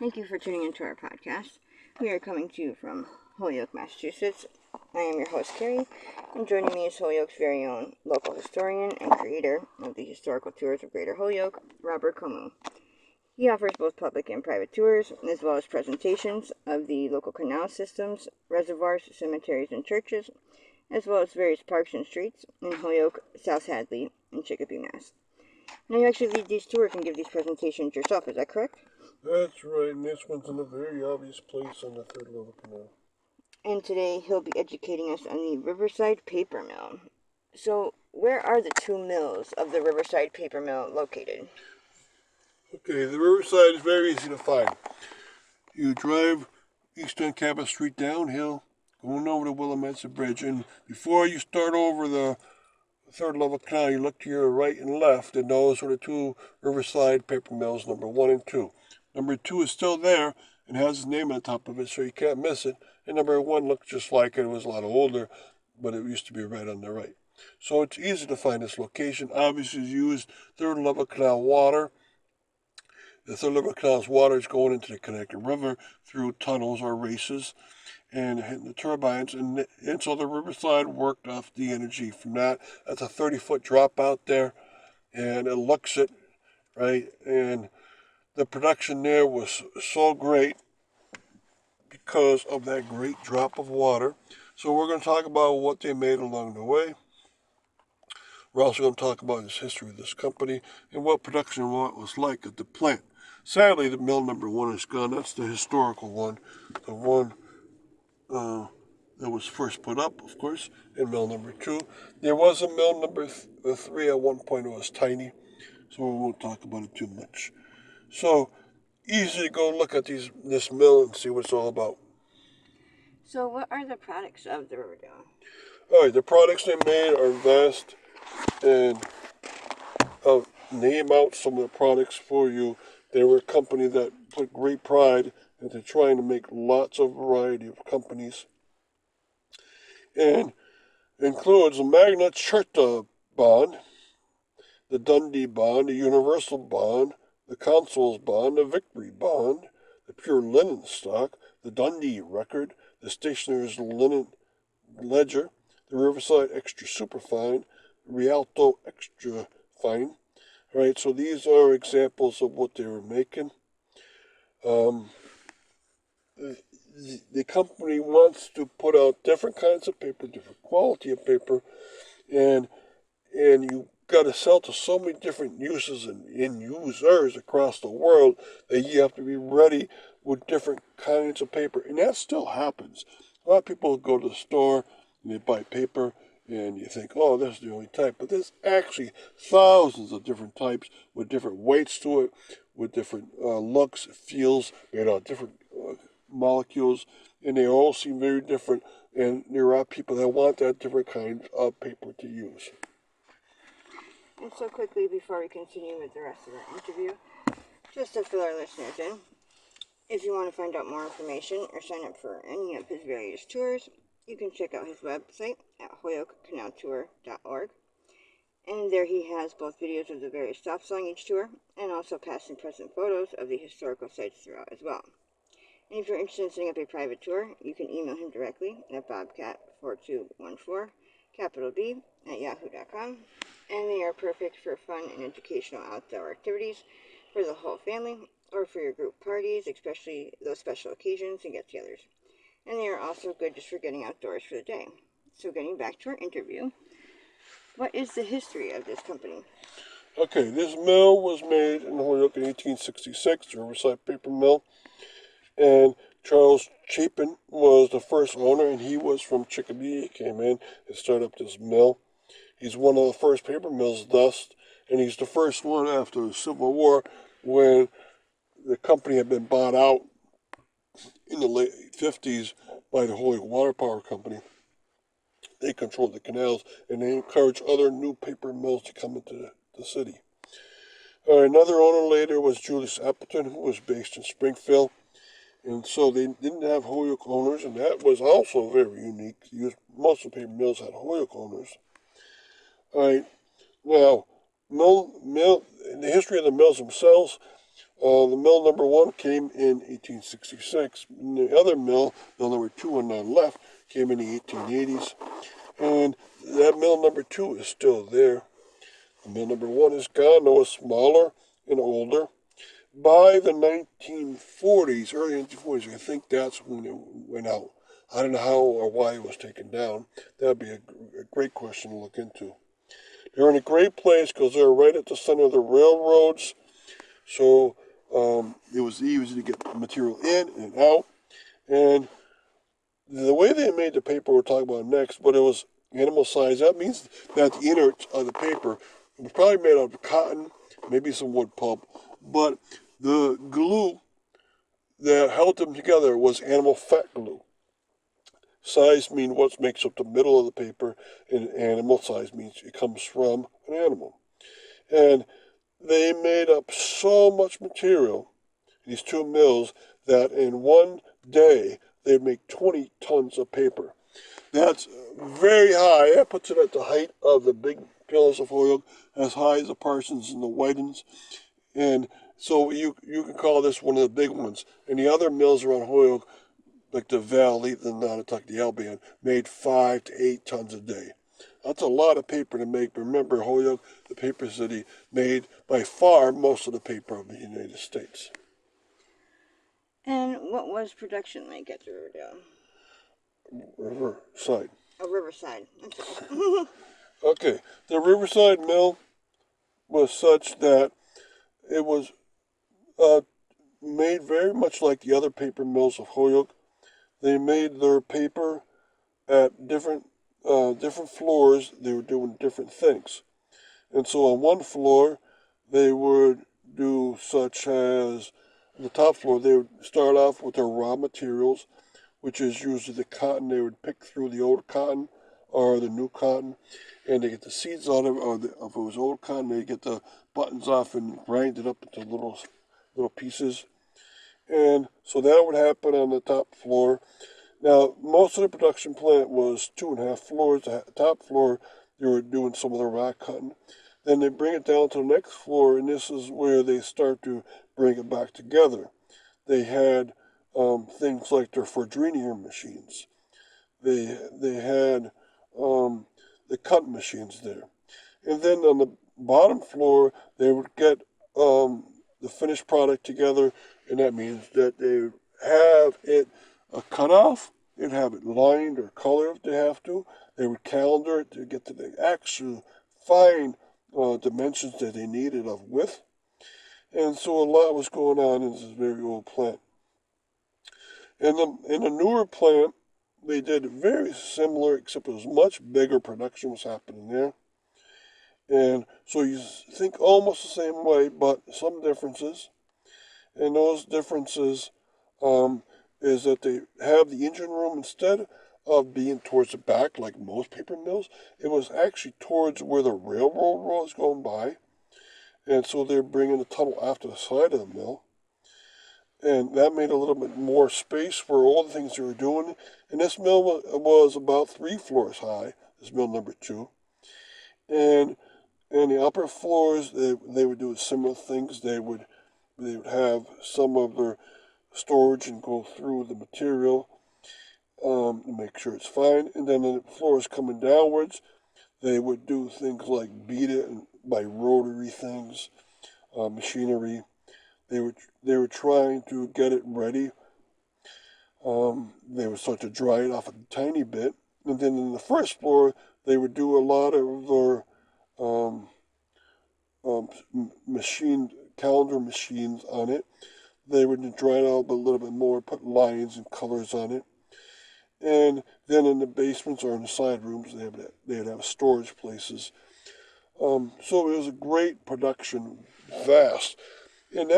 Thank you for tuning into our podcast. We are coming to you from Holyoke, Massachusetts. I am your host, Carrie, and joining me is Holyoke's very own local historian and creator of the historical tours of Greater Holyoke, Robert Comu. He offers both public and private tours, as well as presentations of the local canal systems, reservoirs, cemeteries, and churches, as well as various parks and streets in Holyoke, South Hadley, and Chicopee, Mass. Now you actually lead these tours and give these presentations yourself, is that correct? That's right, and this one's in a very obvious place on the third level canal. And today he'll be educating us on the Riverside paper mill. So, where are the two mills of the Riverside paper mill located? Okay, the Riverside is very easy to find. You drive Eastern Cabot Street downhill, going over the Willamette Bridge, and before you start over the third level canal, you look to your right and left, and those are the two Riverside paper mills, number 1 and 2. Number 2 is still there and has his name on the top of it, so you can't miss it. And number 1 looks just like it. It was a lot older, but it used to be right on the right. So it's easy to find this location. Obviously, it's used third level canal water. The third level canal's water is going into the Connecticut River through tunnels or races and hitting the turbines. And so the Riverside worked off the energy from that. That's a 30-foot drop out there, and it looks it, right? And the production there was so great because of that great drop of water. So we're going to talk about what they made along the way. We're also going to talk about the history of this company and what production was like at the plant. Sadly, the mill number 1 is gone. That's the historical one, the one that was first put up, of course, in mill number 2. There was a mill number 3 at one point. It was tiny, so we won't talk about it too much. So, easy to go look at this mill and see what it's all about. So, what are the products of the Riverdale? All right, the products they made are vast, and I'll name out some of the products for you. They were a company that put great pride into trying to make lots of variety of companies, and includes the Magna Charta bond, the Dundee bond, the Universal bond, the Consul's bond, the Victory bond, the Pure Linen stock, the Dundee record, the Stationer's linen ledger, the Riverside Extra Superfine, Rialto Extra Fine. All right, so these are examples of what they were making. The company wants to put out different kinds of paper, different quality of paper, and you got to sell to so many different uses and end users across the world that you have to be ready with different kinds of paper, and that still happens. A lot of people go to the store and they buy paper, and you think, oh, this is the only type. But there's actually thousands of different types with different weights to it, with different looks, feels, different molecules, and they all seem very different. And there are people that want that different kind of paper to use. And so, quickly before we continue with the rest of our interview, just to fill our listeners in, if you want to find out more information or sign up for any of his various tours, you can check out his website at holyokecanaltour.org. And there he has both videos of the various stops along each tour and also past and present photos of the historical sites throughout as well. And if you're interested in setting up a private tour, you can email him directly at bobcat4214, capital B, at yahoo.com. And they are perfect for fun and educational outdoor activities for the whole family or for your group parties, especially those special occasions and get-togethers. And they are also good just for getting outdoors for the day. So getting back to our interview, what is the history of this company? Okay, this mill was made in Holyoke in 1866, the Riverside Paper Mill, and Charles Chapin was the first owner, and he was from Chicopee. He came in and started up this mill. He's one of the first paper mills thus, and he's the first one after the Civil War when the company had been bought out in the late 50s by the Holyoke Water Power Company. They controlled the canals, and they encouraged other new paper mills to come into the city. Another owner later was Julius Appleton, who was based in Springfield. And so they didn't have Holyoke owners, and that was also very unique. Most of the paper mills had Holyoke owners. All right, now, in the history of the mills themselves, The mill number 1 came in 1866. And the other mill, mill number 2 on the left, came in the 1880s. And that mill number 2 is still there. The mill number 1 is gone, though it's smaller and older. By the 1940s, early 1940s, I think that's when it went out. I don't know how or why it was taken down. That would be a great question to look into. They're in a great place because they're right at the center of the railroads. So it was easy to get material in and out. And the way they made the paper we're talking about next, but it was animal size. That means that the innards of the paper was probably made out of cotton, maybe some wood pulp. But the glue that held them together was animal fat glue. Size means what makes up the middle of the paper, and animal size means it comes from an animal. And they made up so much material, these two mills, that in one day they'd make 20 tons of paper. That's very high. That puts it at the height of the big pillars of Holyoke, as high as the Parsons and the Whitens. And so you can call this one of the big ones. And the other mills around Holyoke, like the Valley, the Nonotuck, the Albion, made 5 to 8 tons a day. That's a lot of paper to make. But remember, Holyoke, the paper city, made by far most of the paper of the United States. And what was production like at the Riverdale? Riverside. Oh, Riverside. Okay, the Riverside mill was such that it was made very much like the other paper mills of Holyoke. They made their paper at different floors. They were doing different things. And so on one floor, they would do such as, on the top floor, they would start off with their raw materials, which is usually the cotton. They would pick through the old cotton or the new cotton, and they get the seeds out of it, or if it was old cotton, they get the buttons off and grind it up into little pieces. And so that would happen on the top floor. Now, most of the production plant was 2.5 floors. The top floor, they were doing some of the rock cutting. Then they bring it down to the next floor, and this is where they start to bring it back together. They had things like their Fordrinier machines. They had the cut machines there. And then on the bottom floor, they would get the finished product together, and that means that they would have it cut off, they'd have it lined or colored if they have to. They would calendar it to get to the actual fine dimensions that they needed of width. And so a lot was going on in this very old plant. In the newer plant, they did very similar, except it was much bigger production was happening there. And so you think almost the same way, but some differences. And those differences is that they have the engine room, instead of being towards the back like most paper mills, it was actually towards where the railroad was going by. And so they're bringing the tunnel after the side of the mill. And that made a little bit more space for all the things they were doing. And this mill was about 3 floors high, this mill number 2. And the upper floors, they would do similar things. They would have some of their storage and go through the material to make sure it's fine. And then the floors coming downwards, they would do things like beat it by rotary things, machinery. They were trying to get it ready. They would start to dry it off a tiny bit. And then in the first floor, they would do a lot of their calendar machines on it. They would dry it out a little bit more, put lines and colors on it. And then in the basements or in the side rooms, they'd have storage places. So it was a great production, vast. And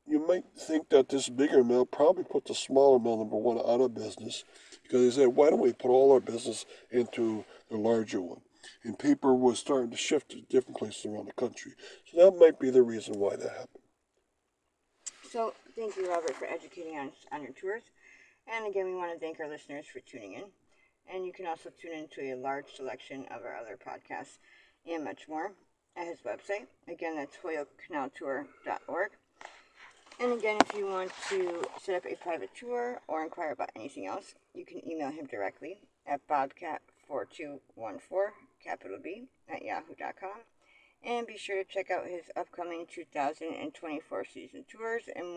you might think that this bigger mill probably put the smaller mill number 1 out of business, because they said, why don't we put all our business into the larger one? And paper was starting to shift to different places around the country. So that might be the reason why that happened. So, thank you, Robert, for educating us on your tours. And again, we want to thank our listeners for tuning in. And you can also tune into a large selection of our other podcasts and much more at his website. Again, that's holyokecanaltour.org. And again, if you want to set up a private tour or inquire about anything else, you can email him directly at bobcat4214, capital B, at yahoo.com. And be sure to check out his upcoming 2024 season tours and